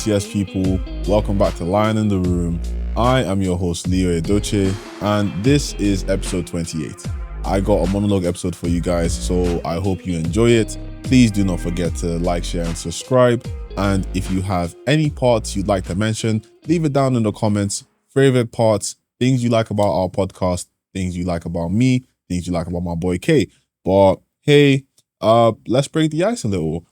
Yes, people. Welcome back to Lion in the Room. I am your host, Leo Edoche, and this is episode 28. I got a monologue episode for you guys, so I hope you enjoy it. Please do not forget to like, share, and subscribe. And if you have any parts you'd like to mention, leave it down in the comments. Favorite parts, things you like about our podcast, things you like about me, things you like about my boy K. But hey, let's break the ice a little.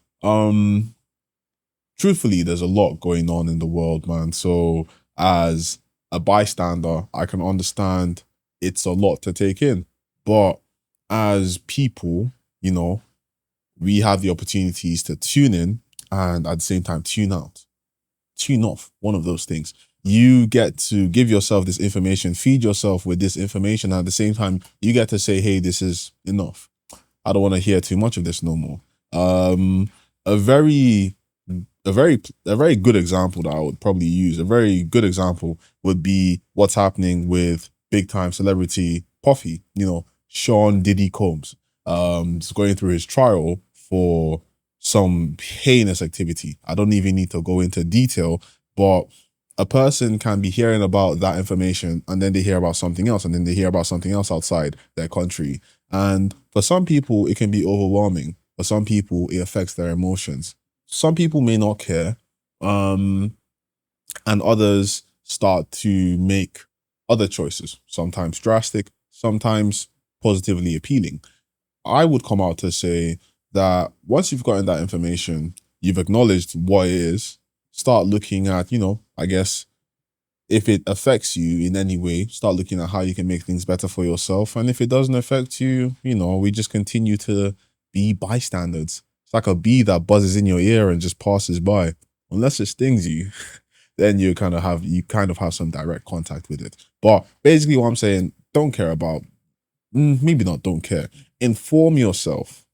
Truthfully, there's a lot going on in the world, man. So as a bystander, I can understand it's a lot to take in. But as people, we have the opportunities to tune in and at the same time tune out, tune off, one of those things. You get to give yourself this information, feed yourself with this information. And at the same time, you get to say, hey, this is enough. I don't want to hear too much of this no more. A very good example that I would probably use, a very good example would be what's happening with big time celebrity Puffy, Sean Diddy Combs. He's going through his trial for some heinous activity. I don't even need to go into detail, but a person can be hearing about that information and then they hear about something else and then they hear about something else outside their country. And for some people, it can be overwhelming. For some people, it affects their emotions. Some people may not care, and others start to make other choices, sometimes drastic, sometimes positively appealing. I would come out to say that once you've gotten that information, you've acknowledged what it is, start looking at, I guess, if it affects you in any way, start looking at how you can make things better for yourself. And if it doesn't affect you, we just continue to be bystanders. It's like a bee that buzzes in your ear and just passes by. Unless it stings you, then you kind of have some direct contact with it. But basically what I'm saying, don't care about, maybe not don't care. Inform yourself,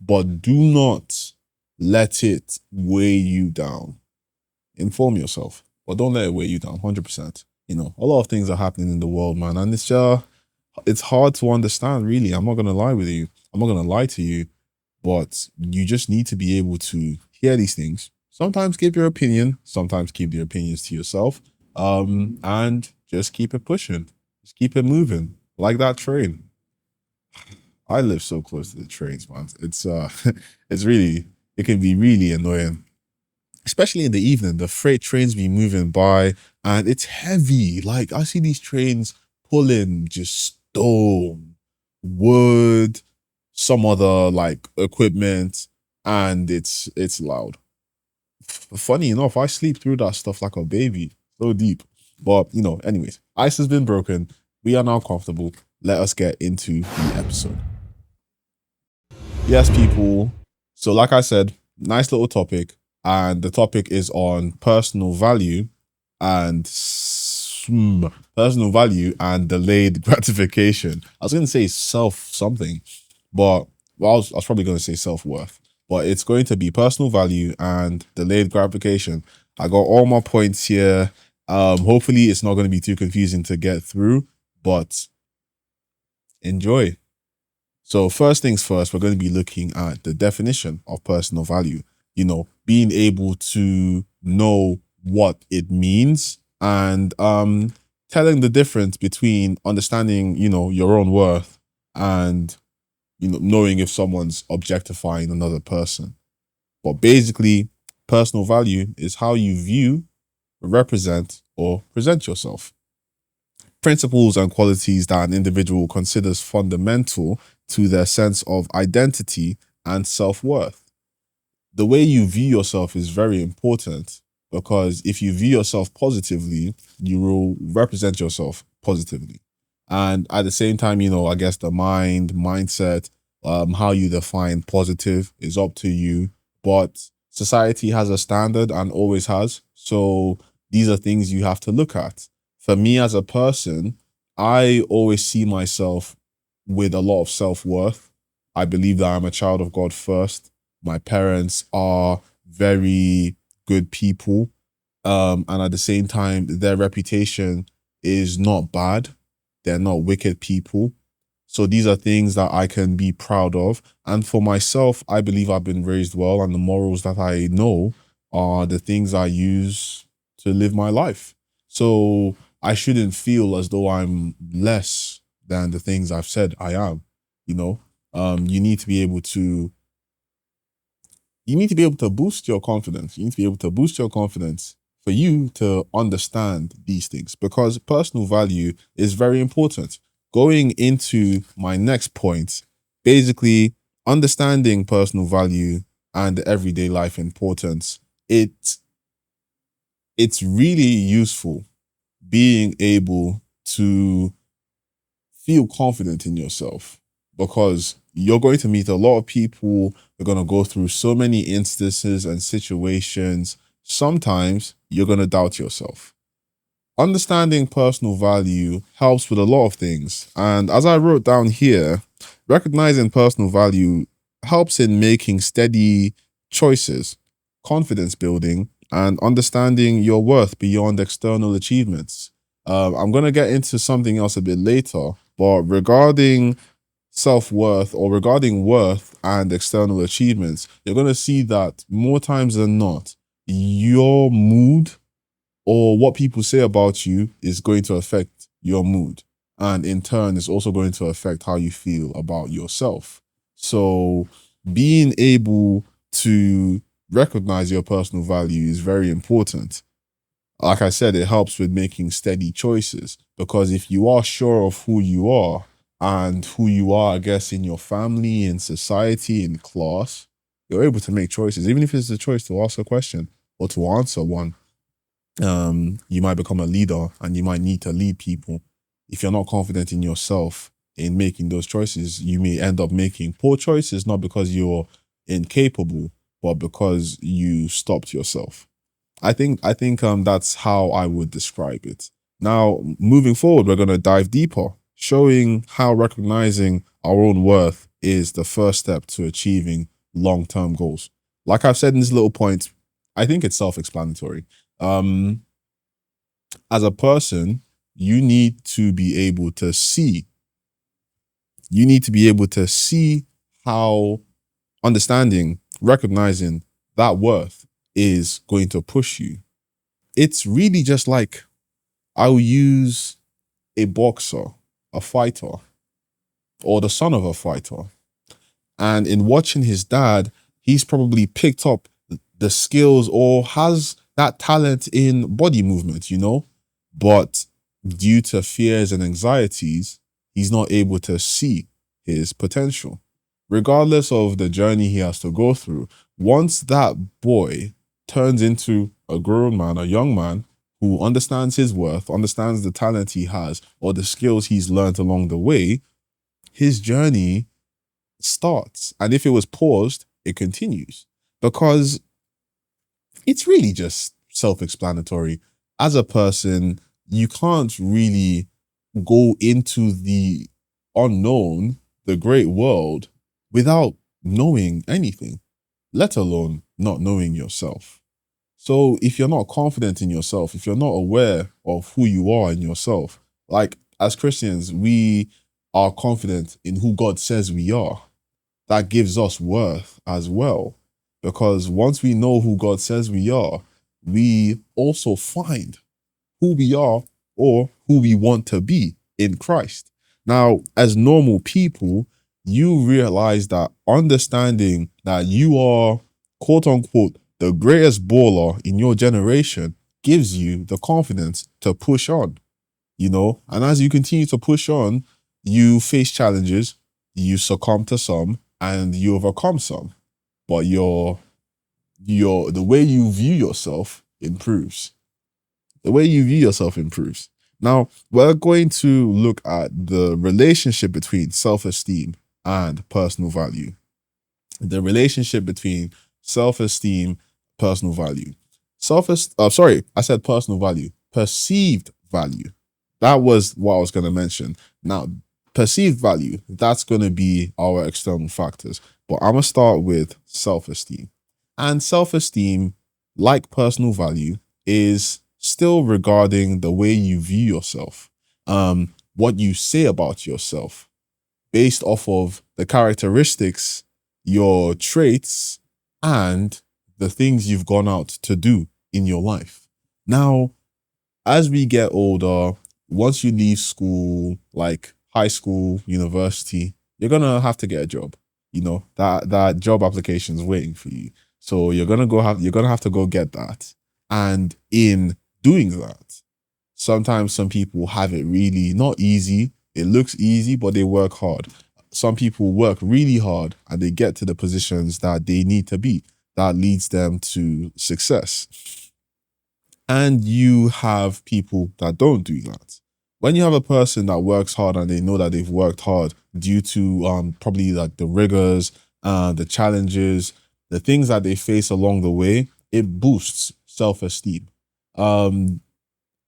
but do not let it weigh you down. Inform yourself, but don't let it weigh you down, 100%. A lot of things are happening in the world, man. And it's hard to understand, really. I'm not going to lie with you. I'm not going to lie to you. But you just need to be able to hear these things. Sometimes give your opinion. Sometimes keep your opinions to yourself. And just keep it pushing. Just keep it moving. Like that train. I live so close to the trains, man. It's it can be really annoying. Especially in the evening. The freight trains be moving by and it's heavy. Like I see these trains pulling just stone, wood, some other like equipment, and it's loud. Funny enough, I sleep through that stuff like a baby, so deep. But anyways, ice has been broken. We are now comfortable. Let us get into the episode. Yes, people. So like I said, nice little topic, and the topic is on personal value and delayed gratification. I was going to say something. But I was probably going to say self-worth, but it's going to be personal value and delayed gratification. I got all my points here. Hopefully it's not going to be too confusing to get through, but enjoy. So first things first, we're going to be looking at the definition of personal value. Being able to know what it means and telling the difference between understanding, your own worth and knowing if someone's objectifying another person. But basically, personal value is how you view, represent, or present yourself. Principles and qualities that an individual considers fundamental to their sense of identity and self-worth. The way you view yourself is very important because if you view yourself positively, you will represent yourself positively. And at the same time, I guess the mindset, how you define positive is up to you. But society has a standard and always has. So these are things you have to look at. For me as a person, I always see myself with a lot of self-worth. I believe that I'm a child of God first. My parents are very good people. And at the same time, their reputation is not bad. They're not wicked people. So these are things that I can be proud of. And for myself, I believe I've been raised well, and the morals that I know are the things I use to live my life. So I shouldn't feel as though I'm less than the things I've said I am. You know, you need to be able to boost your confidence. You need to be able to boost your confidence for you to understand these things, because personal value is very important. Going into my next point, basically understanding personal value and everyday life importance. It's really useful being able to feel confident in yourself, because you're going to meet a lot of people. You're going to go through so many instances and situations. Sometimes you're going to doubt yourself. Understanding personal value helps with a lot of things. And as I wrote down here, recognizing personal value helps in making steady choices, confidence building, and understanding your worth beyond external achievements. I'm going to get into something else a bit later, but regarding self-worth, or regarding worth and external achievements, you're going to see that more times than not, your mood or what people say about you is going to affect your mood. And in turn, it's also going to affect how you feel about yourself. So being able to recognize your personal value is very important. Like I said, it helps with making steady choices, because if you are sure of who you are and who you are, I guess, in your family, in society, in class, you're able to make choices, even if it's a choice to ask a question or to answer one. You might become a leader and you might need to lead people. If you're not confident in yourself in making those choices, you may end up making poor choices, not because you're incapable, but because you stopped yourself. I think that's how I would describe it. Now, moving forward, we're going to dive deeper, showing how recognizing our own worth is the first step to achieving long-term goals. Like I've said in this little point, I think it's self-explanatory. Um, as a person, you need to be able to see. You need to be able to see how understanding, recognizing that worth is going to push you. It's really just like, I'll use a boxer, a fighter, or the son of a fighter. And in watching his dad, he's probably picked up the skills or has that talent in body movement, but due to fears and anxieties, he's not able to see his potential. Regardless of the journey he has to go through, once that boy turns into a grown man, a young man who understands his worth, understands the talent he has, or the skills he's learned along the way, his journey starts. And if it was paused, it continues. Because it's really just self-explanatory. As a person, you can't really go into the unknown, the great world, without knowing anything, let alone not knowing yourself. So if you're not confident in yourself, if you're not aware of who you are in yourself, like as Christians, we are confident in who God says we are. That gives us worth as well. Because once we know who God says we are, we also find who we are or who we want to be in Christ. Now, as normal people, you realize that understanding that you are, quote unquote, the greatest baller in your generation gives you the confidence to push on, And as you continue to push on, you face challenges, you succumb to some, and you overcome some. But the way you view yourself improves. The way you view yourself improves. Now, we're going to look at the relationship between self-esteem and personal value. The relationship between self-esteem, personal value. I said personal value. Perceived value. That was what I was going to mention. Now, perceived value, that's going to be our external factors. But I'm going to start with self-esteem. And self-esteem, like personal value, is still regarding the way you view yourself, what you say about yourself, based off of the characteristics, your traits, and the things you've gone out to do in your life. Now, as we get older, once you leave school, like high school, university, you're gonna have to get a job. You know, that job application is waiting for you. So you're gonna have to go get that. And in doing that, sometimes some people have it really not easy. It looks easy, but they work hard. Some people work really hard and they get to the positions that they need to be. That leads them to success. And you have people that don't do that. When you have a person that works hard and they know that they've worked hard due to probably like the rigors, the challenges, the things that they face along the way, it boosts self-esteem.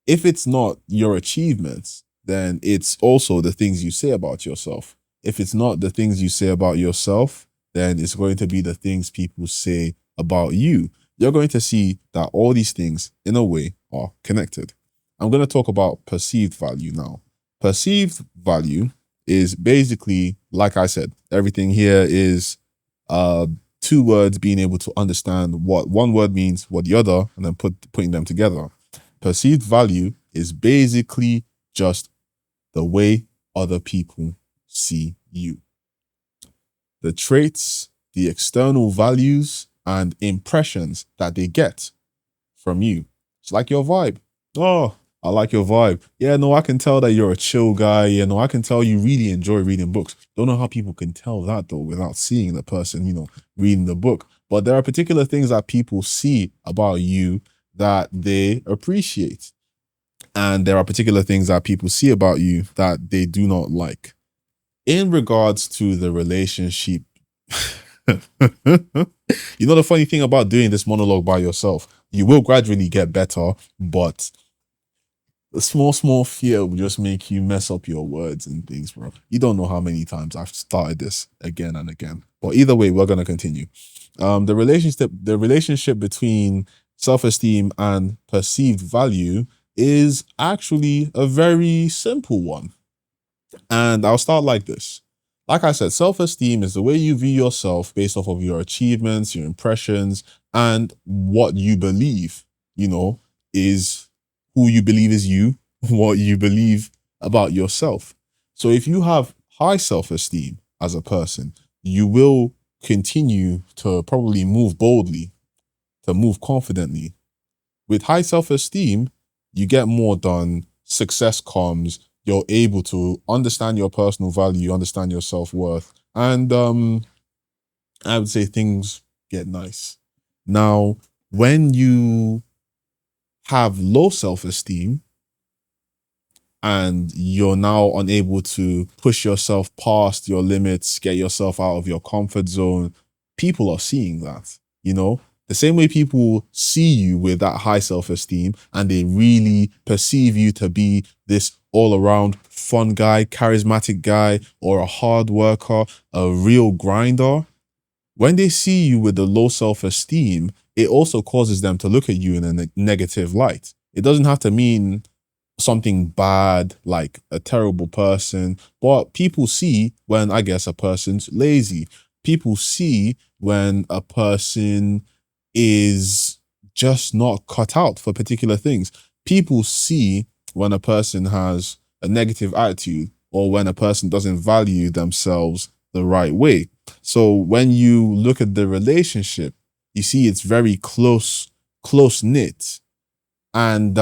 If it's not your achievements, then it's also the things you say about yourself. If it's not the things you say about yourself, then it's going to be the things people say about you. You're going to see that all these things, in a way, are connected. I'm going to talk about perceived value now. Perceived value is basically, like I said, everything here is two words being able to understand what one word means, what the other, and then putting them together. Perceived value is basically just the way other people see you. The traits, the external values, and impressions that they get from you. It's like your vibe. Oh, I like your vibe. Yeah, no, I can tell that you're a chill guy. Yeah, no, I can tell you really enjoy reading books. Don't know how people can tell that though without seeing the person, reading the book. But there are particular things that people see about you that they appreciate. And there are particular things that people see about you that they do not like. In regards to the relationship, the funny thing about doing this monologue by yourself, you will gradually get better, but the small fear will just make you mess up your words and things, bro. You don't know how many times I've started this again and again. But either way, we're gonna continue. The relationship between self-esteem and perceived value is actually a very simple one. And I'll start like this. Like I said, self-esteem is the way you view yourself based off of your achievements, your impressions, and what you believe, is who you believe is you, what you believe about yourself. So if you have high self-esteem as a person, you will continue to probably move boldly, to move confidently. With high self-esteem, you get more done, success comes, you're able to understand your personal value, understand your self-worth, and I would say things get nice. Now, when you have low self-esteem and you're now unable to push yourself past your limits, get yourself out of your comfort zone, people are seeing that, The same way people see you with that high self-esteem and they really perceive you to be this all-around fun guy, charismatic guy, or a hard worker, a real grinder. When they see you with the low self-esteem, it also causes them to look at you in a negative light. It doesn't have to mean something bad, like a terrible person, but people see when, I guess, a person's lazy. People see when a person is just not cut out for particular things. People see when a person has a negative attitude or when a person doesn't value themselves the right way. So when you look at the relationship, you see it's very close knit, and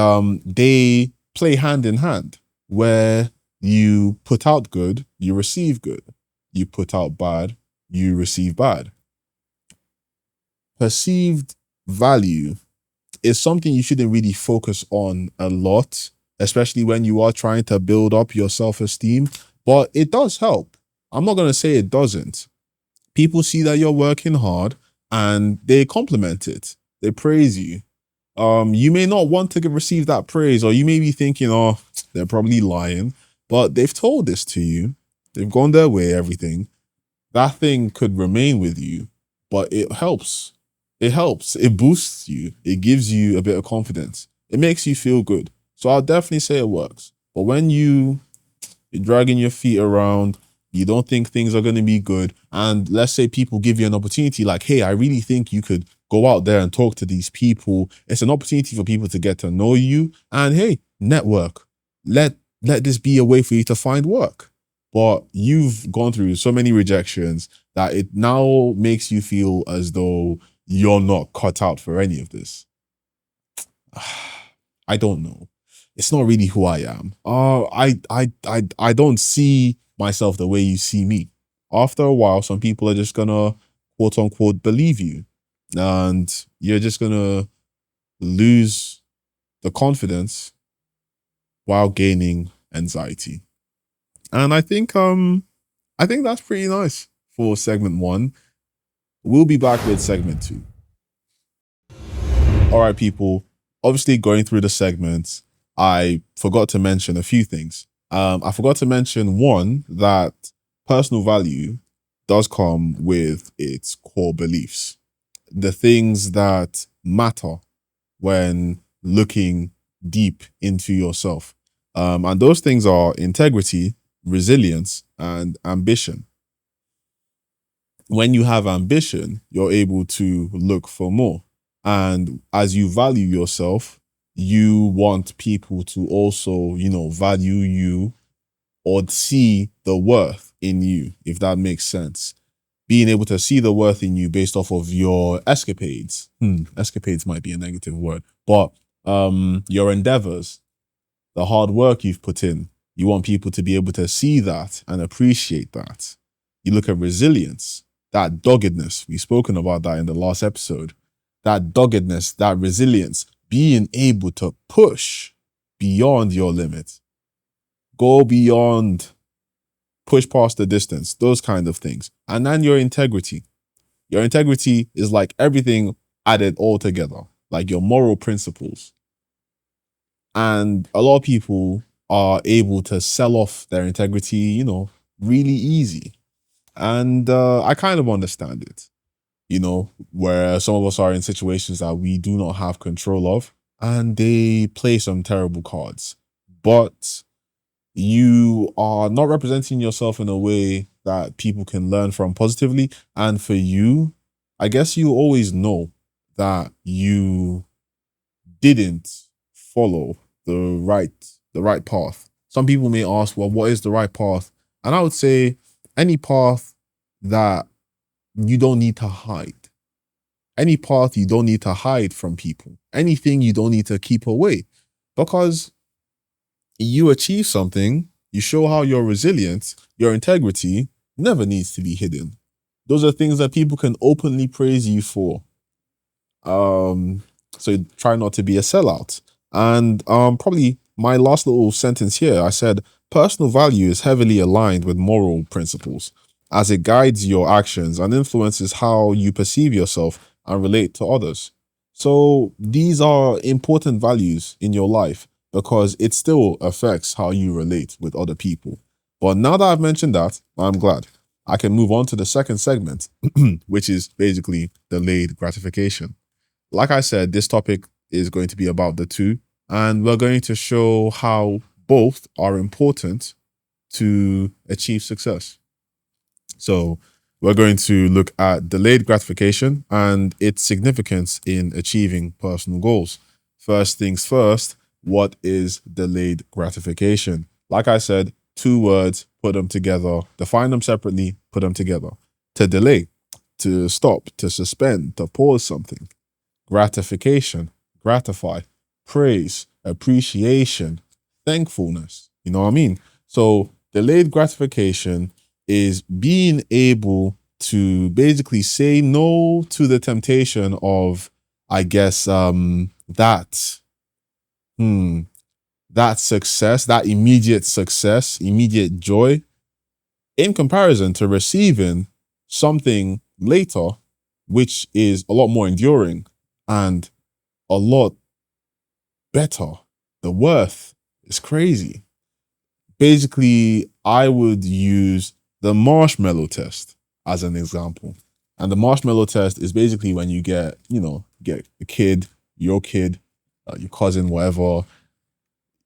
they play hand in hand. Where you put out good, you receive good. You put out bad, you receive bad. Perceived value is something you shouldn't really focus on a lot, especially when you are trying to build up your self-esteem, but it does help. I'm not going to say it doesn't. People see that you're working hard and they compliment it. They praise you. You may not want to receive that praise, or you may be thinking, oh, they're probably lying, but they've told this to you. They've gone their way, everything. That thing could remain with you, but it helps. It helps. It boosts you. It gives you a bit of confidence. It makes you feel good. So I'll definitely say it works. But when you're dragging your feet around, you don't think things are going to be good, and let's say people give you an opportunity like, hey, I really think you could go out there and talk to these people. It's an opportunity for people to get to know you, and hey, network. Let this be a way for you to find work. But you've gone through so many rejections that it now makes you feel as though you're not cut out for any of this. I don't know. It's not really who I am. I don't see myself the way you see me. After a while, some people are just gonna quote unquote believe you, and you're just gonna lose the confidence while gaining anxiety. And I think that's pretty nice for segment one. We'll be back with segment two. All right, people. Obviously, going through the segments, I forgot to mention a few things. I forgot to mention one, that personal value does come with its core beliefs, the things that matter when looking deep into yourself. And those things are integrity, resilience, and ambition. When you have ambition, you're able to look for more. And as you value yourself, you want people to also, value you or see the worth in you, if that makes sense. Being able to see the worth in you based off of your escapades. Escapades might be a negative word, but your endeavors, the hard work you've put in. You want people to be able to see that and appreciate that. You look at resilience, that doggedness. We've spoken about that in the last episode. That doggedness, that resilience, being able to push beyond your limit, go beyond, push past the distance, those kind of things. And then your integrity. Your integrity is like everything added all together, like your moral principles. And a lot of people are able to sell off their integrity, really easy. And I kind of understand it, where some of us are in situations that we do not have control of, and they play some terrible cards. But you are not representing yourself in a way that people can learn from positively. And for you, I guess you always know that you didn't follow the right path. Some people may ask, well, what is the right path? And I would say any path that you don't need to hide. Any path you don't need to hide from people. Anything you don't need to keep away. Because you achieve something, you show how you're resilient, your integrity never needs to be hidden. Those are things that people can openly praise you for. So try not to be a sellout. And probably my last little sentence here, I said, personal value is heavily aligned with moral principles as it guides your actions and influences how you perceive yourself and relate to others. So these are important values in your life because it still affects how you relate with other people. But now that I've mentioned that, I'm glad I can move on to the second segment, which is basically delayed gratification. Like I said, this topic is going to be about the two, and we're going to show how both are important to achieve success. So we're going to look at delayed gratification and its significance in achieving personal goals. First things first, what is delayed gratification? Like I said, two words, put them together, define them separately, put them together. To delay, to stop, to suspend, to pause something. Gratification, gratify, praise, appreciation, thankfulness. You know what I mean? So delayed gratification is being able to basically say no to the temptation of, I guess, that success, that immediate success, immediate joy, in comparison to receiving something later, which is a lot more enduring and a lot better. The worth is crazy. Basically, I would use the marshmallow test as an example. And the marshmallow test is basically when you get a kid, your kid, your cousin, whatever,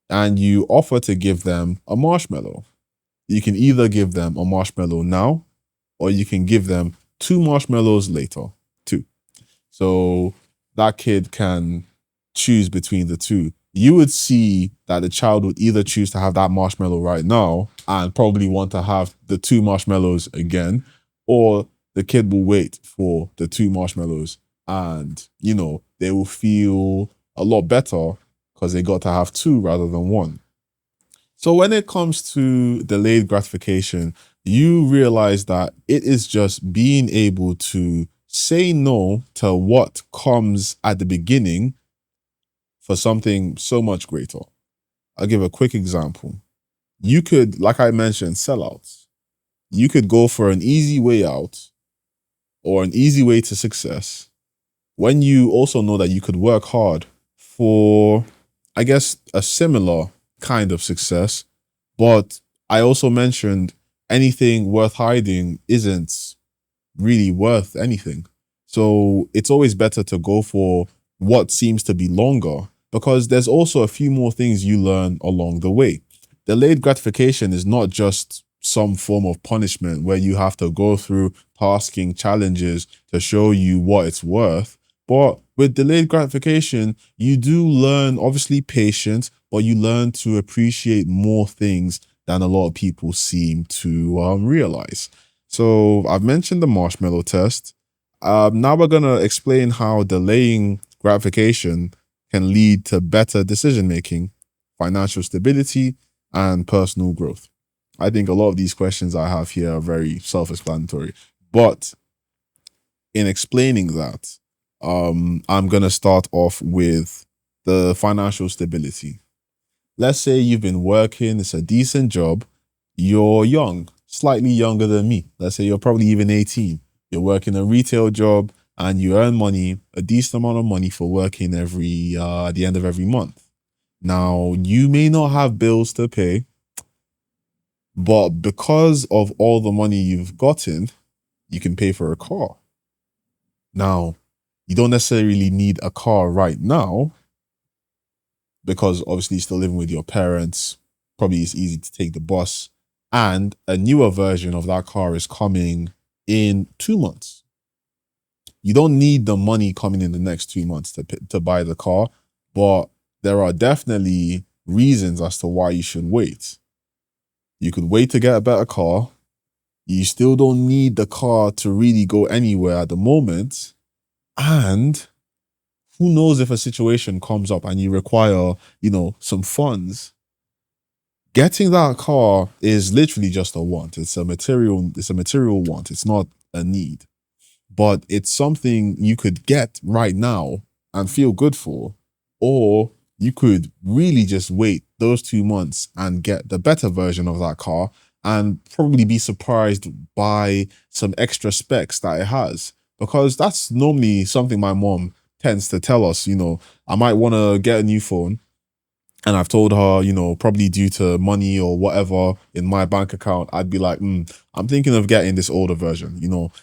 and you offer to give them a marshmallow. You can either give them a marshmallow now, or you can give them two marshmallows later. Two. So that kid can choose between the two. You would see that the child would either choose to have that marshmallow right now and probably want to have the two marshmallows again, or the kid will wait for the two marshmallows and, they will feel a lot better because they got to have two rather than one. So when it comes to delayed gratification, you realize that it is just being able to say no to what comes at the beginning for something so much greater. I'll give a quick example. You could, like I mentioned, sellouts. You could go for an easy way out or an easy way to success when you also know that you could work hard for, I guess, a similar kind of success. But I also mentioned anything worth hiding isn't really worth anything. So it's always better to go for what seems to be longer, because there's also a few more things you learn along the way. Delayed gratification is not just some form of punishment where you have to go through tasking challenges to show you what it's worth. But with delayed gratification, you do learn, obviously, patience, but you learn to appreciate more things than a lot of people seem to realize. So I've mentioned the marshmallow test. Now we're going to explain how delaying gratification can lead to better decision making, financial stability, and personal growth. I think a lot of these questions I have here are very self-explanatory. But in explaining that, I'm going to start off with the financial stability. Let's say you've been working, it's a decent job, you're young, slightly younger than me. Let's say you're probably even 18. You're working a retail job and you earn money, a decent amount of money for working every at the end of every month. Now, you may not have bills to pay, but because of all the money you've gotten, you can pay for a car. Now, you don't necessarily need a car right now because obviously you're still living with your parents. Probably it's easy to take the bus. And a newer version of that car is coming in 2 months. You don't need the money coming in the next 2 months to buy the car, but there are definitely reasons as to why you should wait. You could wait to get a better car. You still don't need the car to really go anywhere at the moment. And who knows if a situation comes up and you require, some funds. Getting that car is literally just a want. It's a material want. It's not a need. But it's something you could get right now and feel good for. Or you could really just wait those 2 months and get the better version of that car and probably be surprised by some extra specs that it has. Because that's normally something my mom tends to tell us, I might want to get a new phone. And I've told her, probably due to money or whatever in my bank account, I'd be like, I'm thinking of getting this older version,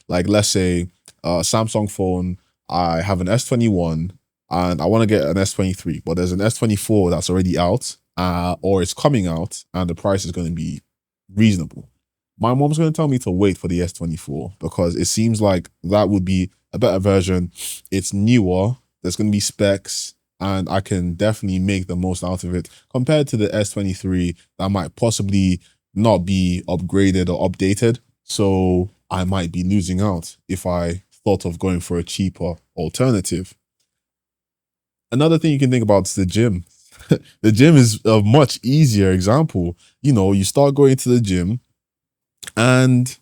like let's say Samsung phone, I have an S21 and I want to get an S23, but there's an S24 that's already out or it's coming out and the price is going to be reasonable. My mom's going to tell me to wait for the S24 because it seems like that would be a better version. It's newer. There's going to be specs and I can definitely make the most out of it compared to the S23 that might possibly not be upgraded or updated. So I might be losing out if I thought of going for a cheaper alternative. Another thing you can think about is the gym. The gym is a much easier example. You start going to the gym and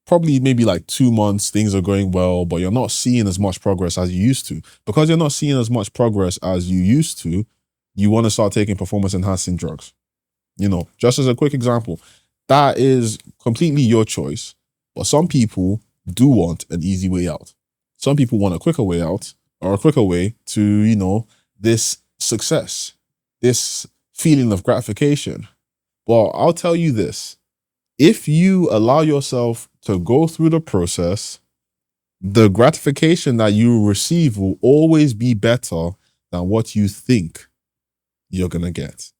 probably maybe like 2 months, things are going well, but you're not seeing as much progress as you used to. Because you're not seeing as much progress as you used to, you want to start taking performance enhancing drugs. Just as a quick example, that is completely your choice. But some people do want an easy way out. Some people want a quicker way out or a quicker way to, this success, this feeling of gratification. Well, I'll tell you this. If you allow yourself to go through the process The gratification that you receive will always be better than what you think you're gonna get.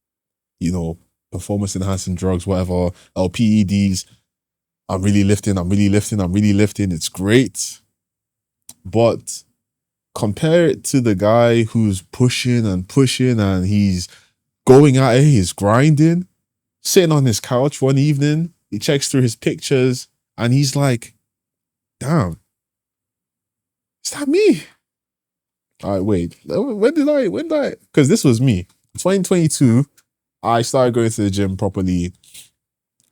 You know, performance enhancing drugs, whatever, LPEDs. I'm really lifting, I'm really lifting, I'm really lifting. It's great. But compare it to the guy who's pushing and pushing and he's going at it, he's grinding, sitting on his couch one evening, he checks through his pictures and he's like, damn, is that me? All right, wait, when did I, because this was me. 2022, I started going to the gym properly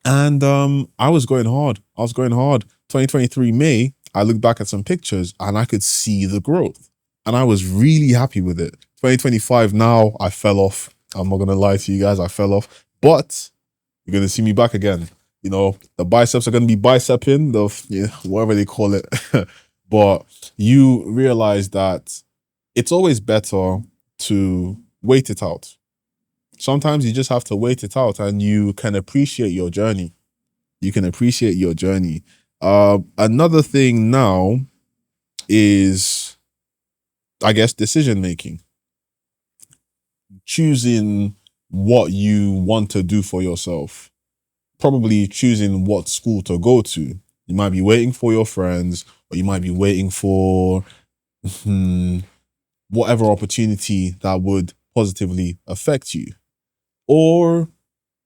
and I was going hard. 2023 May, I looked back at some pictures and I could see the growth. And I was really happy with it. 2025 now, I fell off. I'm not gonna lie to you guys, I fell off. But you're gonna see me back again. You know, the biceps are gonna be biceping, whatever they call it. But you realize that it's always better to wait it out. Sometimes you just have to wait it out and you can appreciate your journey. You can appreciate your journey. Another thing now is, I guess, decision making. Choosing what you want to do for yourself. Probably choosing what school to go to. You might be waiting for your friends, or you might be waiting for whatever opportunity that would positively affect you. Or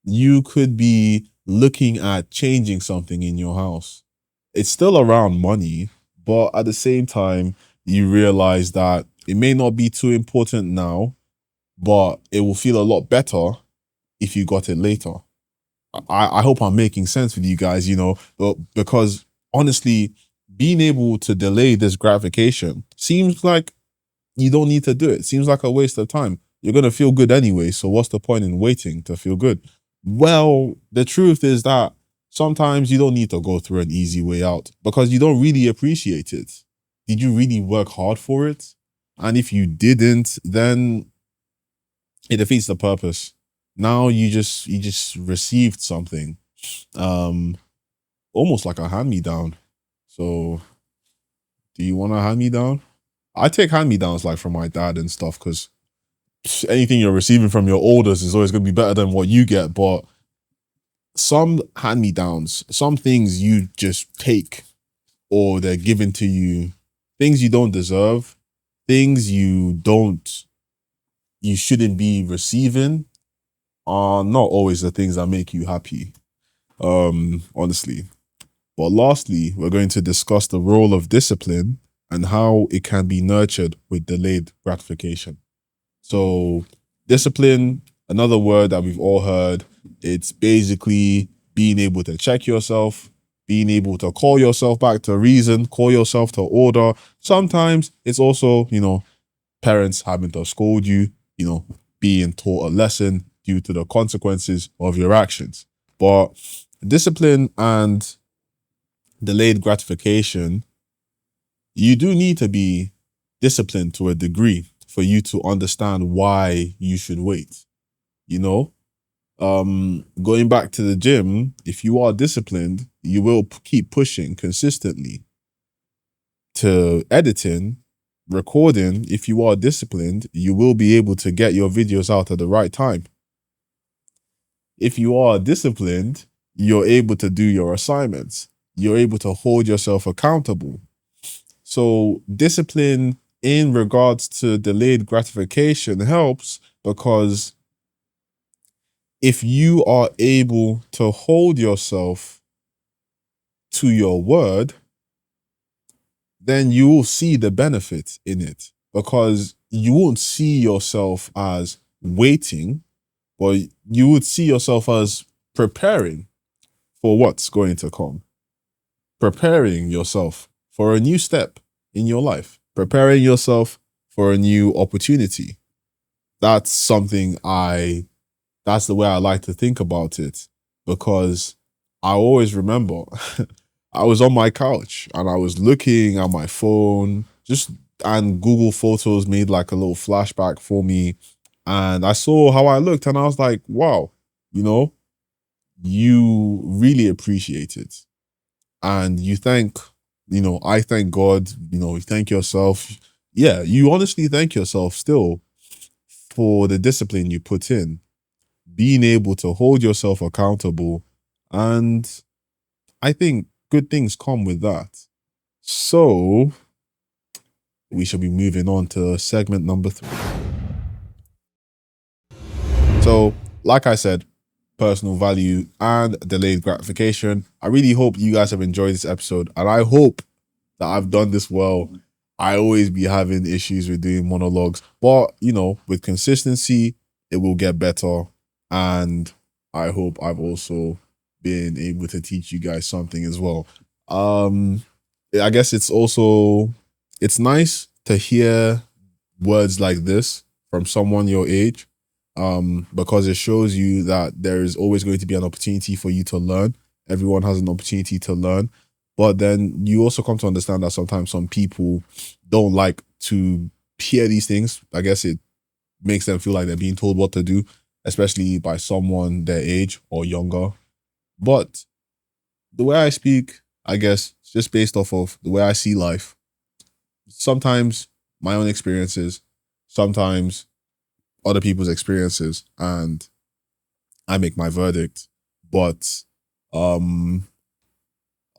you could be looking at changing something in your house. It's still around money, but at the same time, you realize that it may not be too important now, but it will feel a lot better if you got it later. I hope I'm making sense with you guys, you know, but because honestly, being able to delay this gratification seems like you don't need to do it. Seems like a waste of time. You're going to feel good anyway. So what's the point in waiting to feel good? Well, the truth is that sometimes you don't need to go through an easy way out because you don't really appreciate it. Did you really work hard for it? And if you didn't, then it defeats the purpose. Now you just received something, almost like a hand-me-down. So do you want a hand-me-down? I take hand-me-downs like from my dad and stuff because anything you're receiving from your elders is always going to be better than what you get. But some hand-me-downs, some things you just take or they're given to you, things you don't deserve, things you shouldn't be receiving are not always the things that make you happy. Honestly. But lastly, we're going to discuss the role of discipline and how it can be nurtured with delayed gratification. So discipline, another word that we've all heard, it's basically being able to check yourself, being able to call yourself back to reason, call yourself to order. Sometimes it's also, you know, parents having to scold you, you know, being taught a lesson due to the consequences of your actions. But discipline and delayed gratification, you do need to be disciplined to a degree for you to understand why you should wait. You know, going back to the gym, if you are disciplined, you will keep pushing consistently. To editing, recording, if you are disciplined, you will be able to get your videos out at the right time. If you are disciplined, you're able to do your assignments. You're able to hold yourself accountable. So discipline in regards to delayed gratification helps because if you are able to hold yourself to your word, then you will see the benefit in it because you won't see yourself as waiting, but you would see yourself as preparing for what's going to come. Preparing yourself for a new step in your life. Preparing yourself for a new opportunity. That's the way I like to think about it because I always remember I was on my couch and I was looking at my phone, and Google Photos made like a little flashback for me. And I saw how I looked and I was like, wow, you know, you really appreciate it. And you thank I thank God, you thank yourself. Yeah, you honestly thank yourself still for the discipline you put in, being able to hold yourself accountable. And I think good things come with that. So we shall be moving on to segment number 3. So, like I said, personal value and delayed gratification. I really hope you guys have enjoyed this episode, and I hope that I've done this well. I always be having issues with doing monologues, but with consistency, it will get better. And I hope I've also been able to teach you guys something as well. I guess it's nice to hear words like this from someone your age, because it shows you that there is always going to be an opportunity for you to learn. Everyone has an opportunity to learn, but then you also come to understand that sometimes some people don't like to hear these things. I guess it makes them feel like they're being told what to do, especially by someone their age or younger. But the way I speak, I guess, it's just based off of the way I see life. Sometimes my own experiences, sometimes other people's experiences, and I make my verdict. But a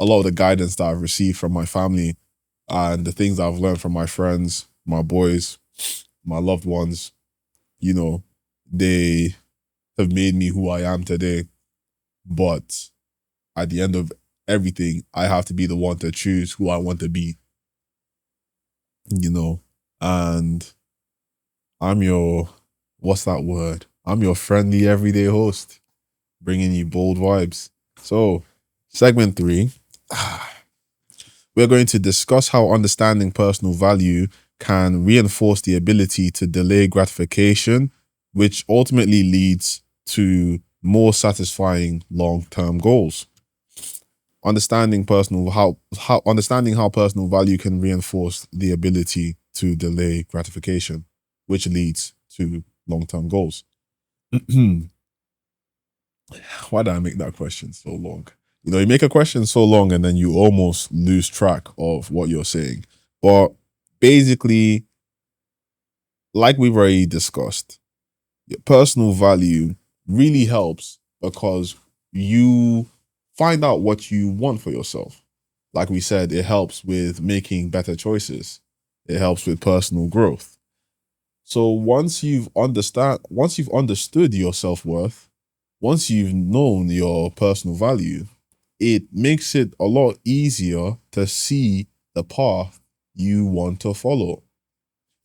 lot of the guidance that I've received from my family and the things that I've learned from my friends, my boys, my loved ones, they have made me who I am today. But at the end of everything, I have to be the one to choose who I want to be, and I'm your, what's that word? I'm your friendly everyday host, bringing you bold vibes. So, segment 3, we're going to discuss how understanding personal value can reinforce the ability to delay gratification, which ultimately leads to more satisfying long-term goals. Understanding understanding how personal value can reinforce the ability to delay gratification, which leads to long-term goals. Why did I make that question so long? You make a question so long and then you almost lose track of what you're saying. But basically, like we've already discussed, personal value really helps because you find out what you want for yourself. Like we said, it helps with making better choices. It helps with personal growth. So once you've understood your self-worth, once you've known your personal value, it makes it a lot easier to see the path you want to follow.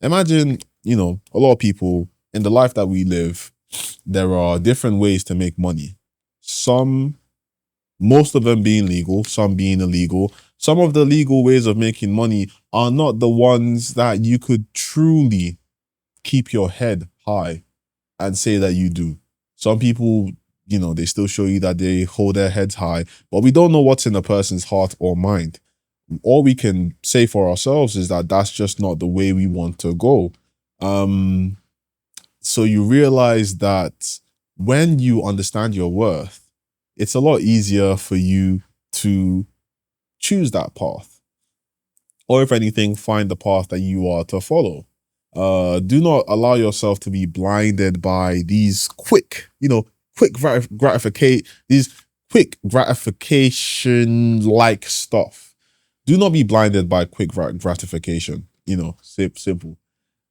Imagine, a lot of people in the life that we live, there are different ways to make money. Most of them being legal, some being illegal. Some of the legal ways of making money are not the ones that you could truly keep your head high and say that you do. Some people, they still show you that they hold their heads high, but we don't know what's in a person's heart or mind. All we can say for ourselves is that that's just not the way we want to go. So you realize that when you understand your worth, it's a lot easier for you to choose that path. Or if anything, find the path that you are to follow. Do not allow yourself to be blinded by these quick gratification like stuff. Do not be blinded by quick gratification. Simple.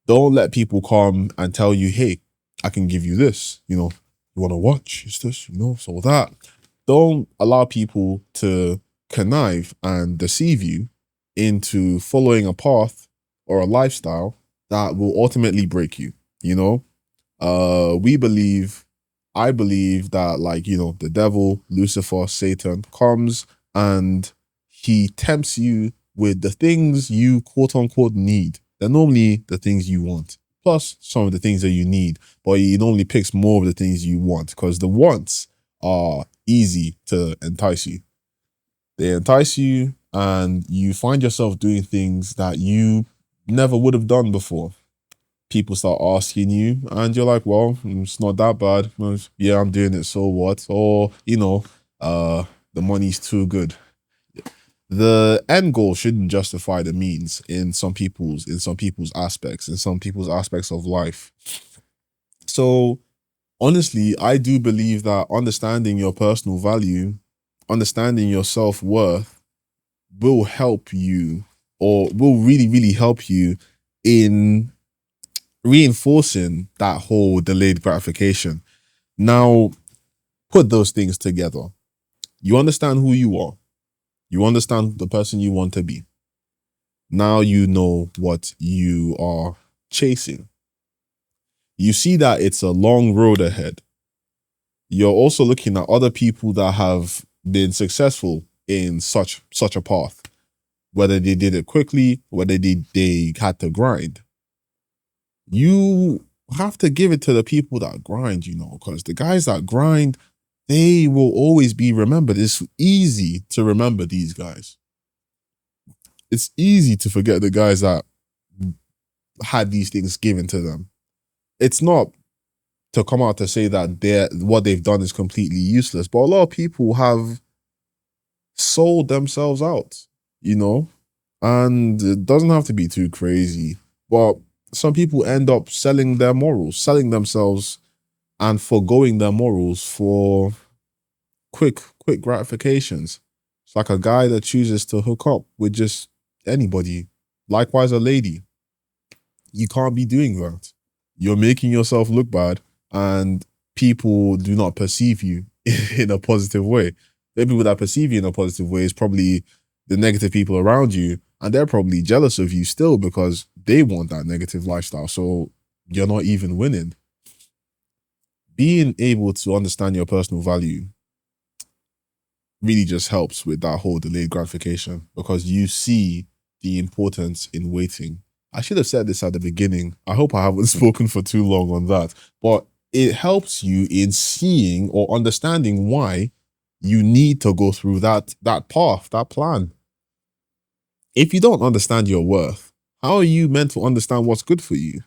Don't let people come and tell you, hey, I can give you this. You want to watch? It's this, so that. Don't allow people to connive and deceive you into following a path or a lifestyle that will ultimately break you. I believe that the devil, Lucifer, Satan comes and he tempts you with the things you quote unquote need. They're normally the things you want, plus some of the things that you need, but he only picks more of the things you want because the wants are easy to entice you. They entice you and you find yourself doing things that you never would have done before. People start asking you and you're like, well, it's not that bad. Yeah, I'm doing it, so what? Or, the money's too good. the end goal shouldn't justify the means in some people's aspects, in some people's aspects of life. So honestly, I do believe that understanding your personal value, understanding your self-worth will help you, or will really, really help you in reinforcing that whole delayed gratification. Now, put those things together. You understand who you are. You understand the person you want to be. Now you know what you are chasing. You see that it's a long road ahead. You're also looking at other people that have been successful in such a path, whether they did it quickly, whether they had to grind. You have to give it to the people that grind, because the guys that grind, they will always be remembered. It's easy to remember these guys. It's easy to forget the guys that had these things given to them. It's not to come out to say that what they've done is completely useless, but a lot of people have sold themselves out, and it doesn't have to be too crazy, but some people end up selling their morals, selling themselves and foregoing their morals for quick gratifications. It's like a guy that chooses to hook up with just anybody. Likewise, a lady. You can't be doing that. You're making yourself look bad, and people do not perceive you in a positive way. The people that perceive you in a positive way is probably the negative people around you, and they're probably jealous of you still because they want that negative lifestyle. So you're not even winning. Being able to understand your personal value really just helps with that whole delayed gratification, because you see the importance in waiting. I should have said this at the beginning. I hope I haven't spoken for too long on that, but it helps you in seeing or understanding why you need to go through that path, that plan. If you don't understand your worth, how are you meant to understand what's good for you?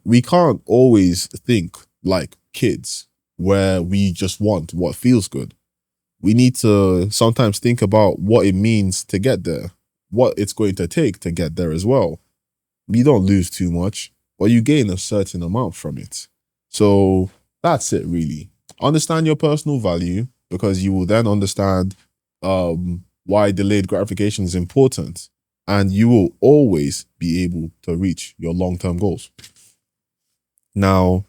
We can't always think like kids where we just want what feels good. We need to sometimes think about what it means to get there, what it's going to take to get there as well. You don't lose too much, but you gain a certain amount from it. So that's it, really. Understand your personal value, because you will then understand why delayed gratification is important, and you will always be able to reach your long-term goals. Now,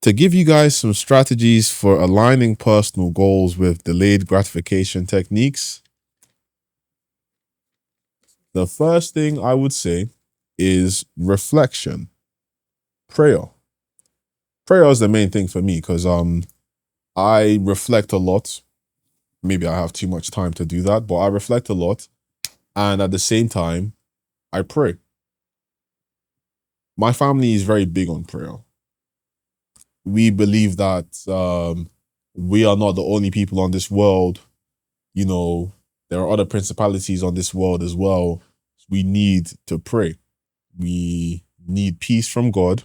to give you guys some strategies for aligning personal goals with delayed gratification techniques, the first thing I would say is reflection, prayer. Prayer is the main thing for me, because I reflect a lot. Maybe I have too much time to do that, but I reflect a lot, and at the same time, I pray. My family is very big on prayer. We believe that we are not the only people on this world. There are other principalities on this world as well. We need to pray. We need peace from God,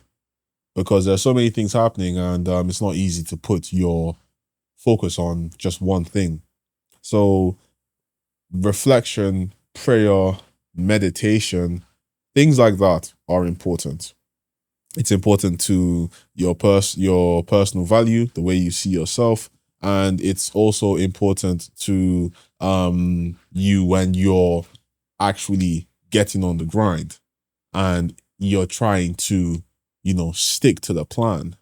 because there's so many things happening, and it's not easy to put your focus on just one thing. So reflection, prayer, meditation, things like that are important. It's important to your personal value, the way you see yourself, and it's also important to you when you're actually getting on the grind and you're trying to stick to the plan.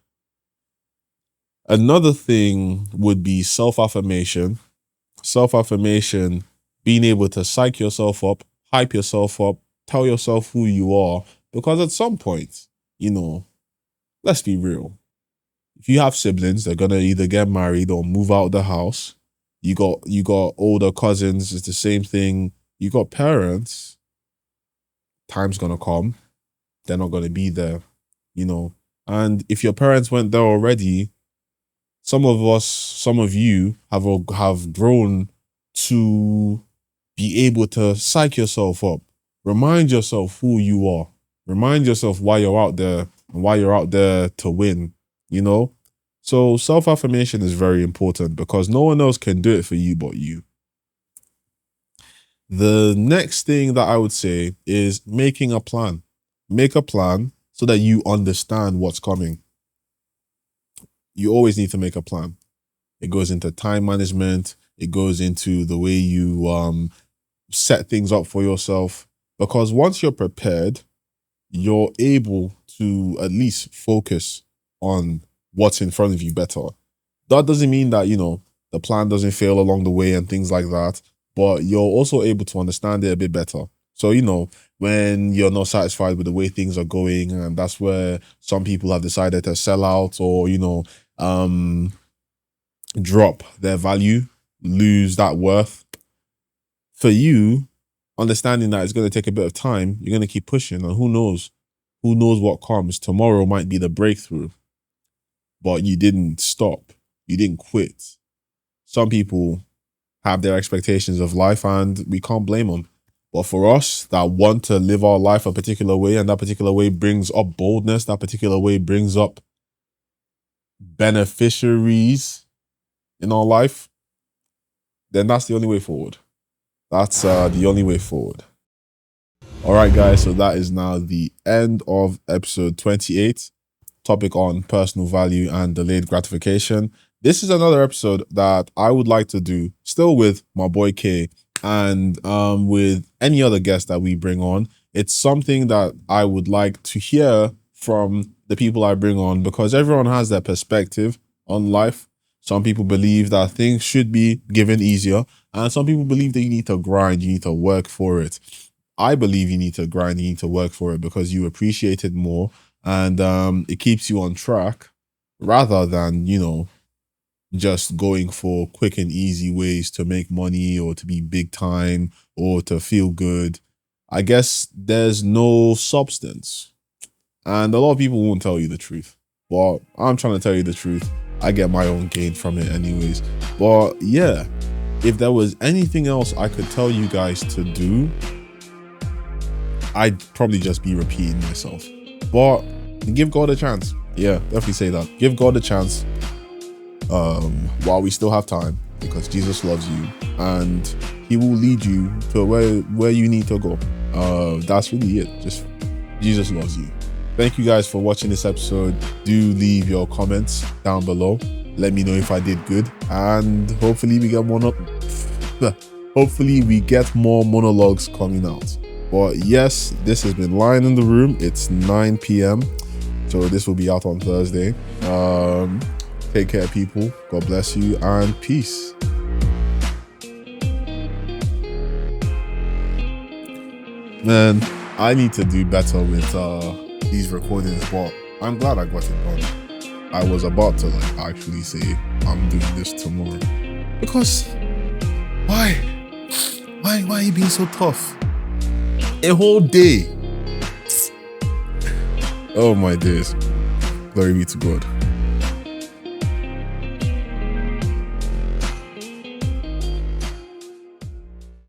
Another thing would be self-affirmation. Self-affirmation, being able to psych yourself up, hype yourself up, tell yourself who you are, because at some point, let's be real. If you have siblings, they're gonna either get married or move out of the house. You got older cousins, it's the same thing. You got parents, time's gonna come, they're not gonna be there, And if your parents went there already, some of you have grown to be able to psych yourself up. Remind yourself who you are. Remind yourself why you're out there and why you're out there to win, So self-affirmation is very important, because no one else can do it for you but you. The next thing that I would say is making a plan. Make a plan so that you understand what's coming. You always need to make a plan. It goes into time management. It goes into the way you set things up for yourself. Because once you're prepared, you're able to at least focus on what's in front of you better. That doesn't mean that, the plan doesn't fail along the way and things like that, but you're also able to understand it a bit better. So, when you're not satisfied with the way things are going, and that's where some people have decided to sell out or, drop their value, lose that worth. For you, understanding that it's going to take a bit of time, you're going to keep pushing, and who knows what comes. Tomorrow might be the breakthrough, but you didn't stop. You didn't quit. Some people have their expectations of life and we can't blame them. But for us that want to live our life a particular way, and that particular way brings up boldness, that particular way brings up beneficiaries in our life, then that's the only way forward. That's the only way forward. All right, guys. So that is now the end of episode 28, topic on personal value and delayed gratification. This is another episode that I would like to do still with my boy K and with any other guest that we bring on. It's something that I would like to hear from the people I bring on, because everyone has their perspective on life. Some people believe that things should be given easier, and some people believe that you need to grind, you need to work for it. I believe you need to grind, you need to work for it because you appreciate it more, and it keeps you on track rather than, just going for quick and easy ways to make money or to be big time or to feel good. I guess there's no substance. And a lot of people won't tell you the truth. But I'm trying to tell you the truth. I get my own gain from it anyways. But yeah, if there was anything else I could tell you guys to do, I'd probably just be repeating myself. But give God a chance. Yeah, definitely say that. Give God a chance while we still have time, because Jesus loves you and he will lead you to where you need to go. That's really it. Just Jesus loves you. Thank you guys for watching this episode. Do leave your comments down below. Let me know if I did good, and hopefully we get more monologues coming out. But yes, this has been Lion in the Room. It's 9 p.m. so this will be out on Thursday. Take care, people. God bless you, and peace. Man, I need to do better with these recordings, but I'm glad I got it done. I was about to actually say I'm doing this tomorrow, because why are you being so tough? A whole day. Oh my days. Glory be to God.